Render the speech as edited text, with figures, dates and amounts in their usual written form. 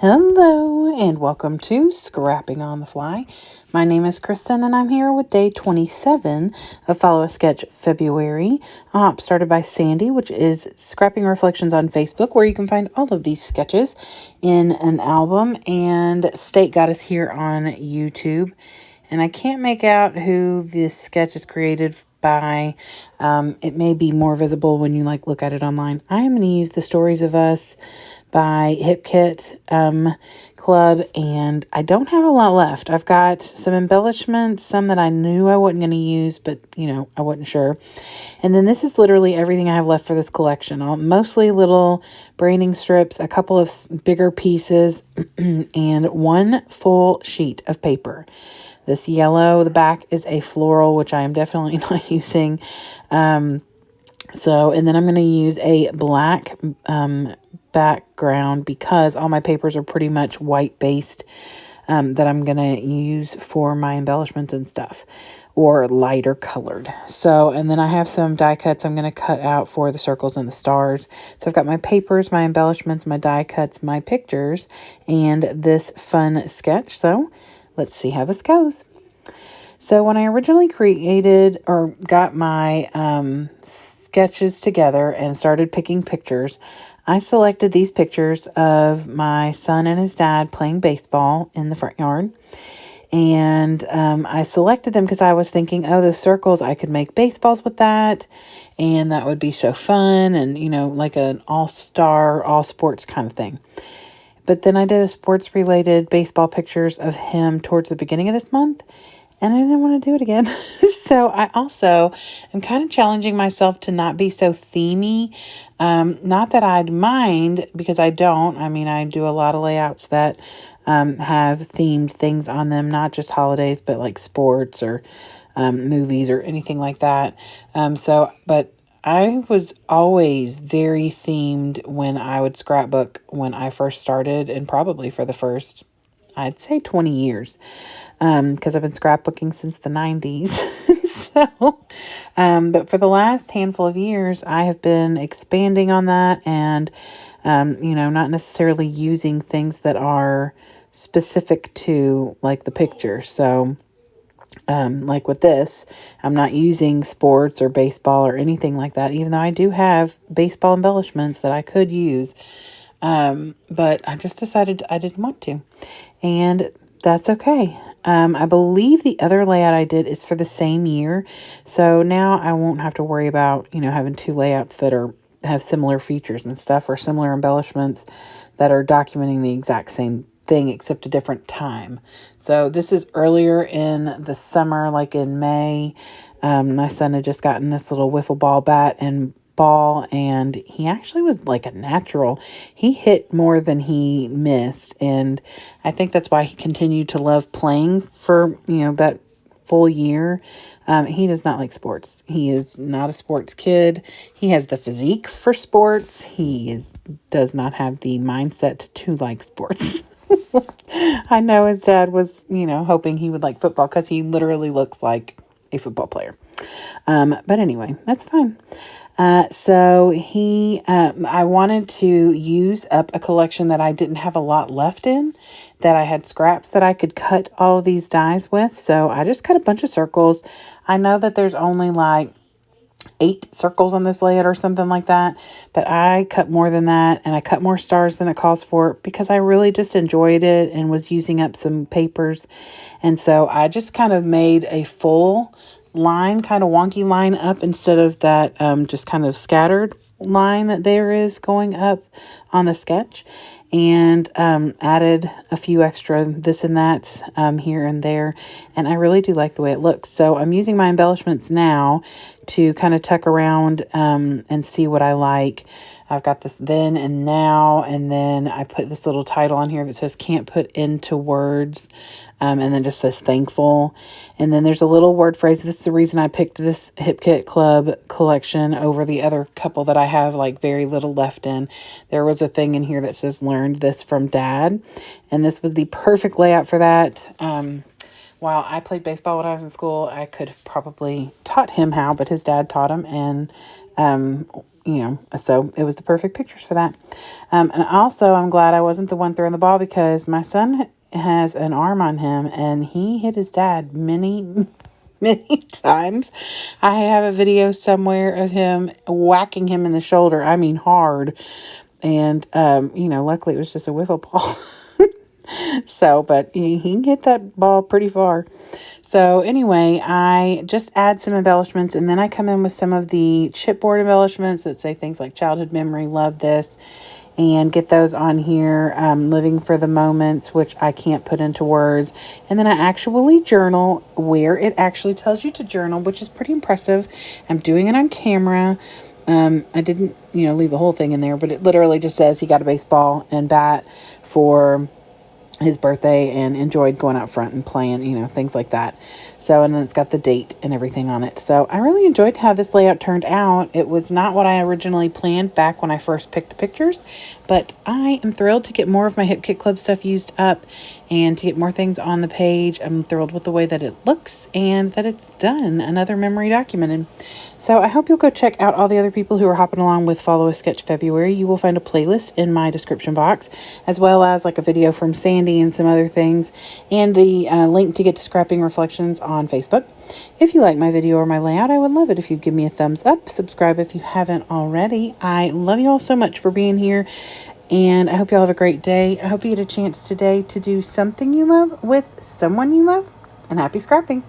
Hello and welcome to Scrapping on the Fly. My name is Kristen and I'm here with day 27 of Follow a Sketch February. Started by Sandie, which is Scrapping Reflections on Facebook, where you can find all of these sketches in an album, and Steakgoddess here on YouTube. And I can't make out who this sketch is created by. It may be more visible when you look at it online. I am going to use the Stories of Us by Hip Kit Club, and I don't have a lot left. I've got some embellishments, some that I knew I wasn't going to use, but I wasn't sure. And then this is literally everything I have left for this collection. Mostly little branding strips, a couple of bigger pieces, and one full sheet of paper. This yellow, the back is a floral, which I am definitely not using. And then I'm going to use a black background because all my papers are pretty much white based that I'm going to use for my embellishments and stuff, or lighter colored. And then I have some die cuts I'm going to cut out for the circles and the stars. So I've got my papers, my embellishments, my die cuts, my pictures, and this fun sketch. So let's see how this goes. So when I originally created or got my sketches together and started picking pictures, I selected these pictures of my son and his dad playing baseball in the front yard. And I selected them because I was thinking, oh, those circles, I could make baseballs with that. And that would be so fun and, like an all-star, all-sports kind of thing. But then I did a sports-related baseball pictures of him towards the beginning of this month, and I didn't want to do it again. So I also am kind of challenging myself to not be so themey. Not that I'd mind, because I don't. I mean, I do a lot of layouts that have themed things on them, not just holidays, but like sports or movies or anything like that. But I was always very themed when I would scrapbook when I first started, and probably for the first, I'd say 20 years, because I've been scrapbooking since the 90s. But for the last handful of years, I have been expanding on that and, not necessarily using things that are specific to like the picture. So, like with this, I'm not using sports or baseball or anything like that, even though I do have baseball embellishments that I could use. But I just decided I didn't want to, and that's okay. I believe the other layout I did is for the same year. So now I won't have to worry about, having two layouts that have similar features and stuff, or similar embellishments that are documenting the exact same thing except a different time. So this is earlier in the summer, like in May. My son had just gotten this little wiffle ball bat and ball, and he actually was like a natural. He hit more than he missed, and I think that's why he continued to love playing for that full year. He does not like sports. He is not a sports kid. He has the physique for sports. Does not have the mindset to like sports. I know his dad was hoping he would like football, because he literally looks like a football player. But anyway, that's fine. I wanted to use up a collection that I didn't have a lot left in, that I had scraps that I could cut all these dies with. So I just cut a bunch of circles. I know that there's only like 8 circles on this layout or something like that, but I cut more than that, and I cut more stars than it calls for, because I really just enjoyed it and was using up some papers. And so I just kind of made a full line, kind of wonky line up, instead of that just kind of scattered line that there is going up on the sketch, and added a few extra this and that's here and there, and I really do like the way it looks. So I'm using my embellishments now to kind of tuck around and see what I like. I've got this then and now, and then I put this little title on here that says "Can't Put Into Words," and then just says "Thankful." And then there's a little word phrase. This is the reason I picked this Hip Kit Club collection over the other couple that I have like very little left in. There was a thing in here that says "Learned this from Dad," and this was the perfect layout for that. While I played baseball when I was in school, I could have probably taught him how, but his dad taught him, and so it was the perfect pictures for that. And also, I'm glad I wasn't the one throwing the ball, because my son has an arm on him, and he hit his dad many, many times. I have a video somewhere of him whacking him in the shoulder. I mean, hard. And, luckily it was just a wiffle ball. So, but he can hit that ball pretty far. So anyway, I just add some embellishments, and then I come in with some of the chipboard embellishments that say things like childhood memory, love this, and get those on here. Living for the moments, which I can't put into words. And then I actually journal where it actually tells you to journal, which is pretty impressive. I'm doing it on camera. I didn't, leave the whole thing in there, but it literally just says he got a baseball and bat for his birthday and enjoyed going out front and playing, things like that. So, and then it's got the date and everything on it. So I really enjoyed how this layout turned out. It was not what I originally planned back when I first picked the pictures, but I am thrilled to get more of my Hip Kit Club stuff used up and to get more things on the page. I'm thrilled with the way that it looks and that it's done. Another memory documented. So I hope you'll go check out all the other people who are hopping along with Follow a Sketch February. You will find a playlist in my description box, as well as like a video from Sandie and some other things, and the link to get to Scrapping Reflections on Facebook. If you like my video or my layout, I would love it if you'd give me a thumbs up. Subscribe if you haven't already. I love you all so much for being here, and I hope you all have a great day. I hope you get a chance today to do something you love with someone you love, and happy scrapping.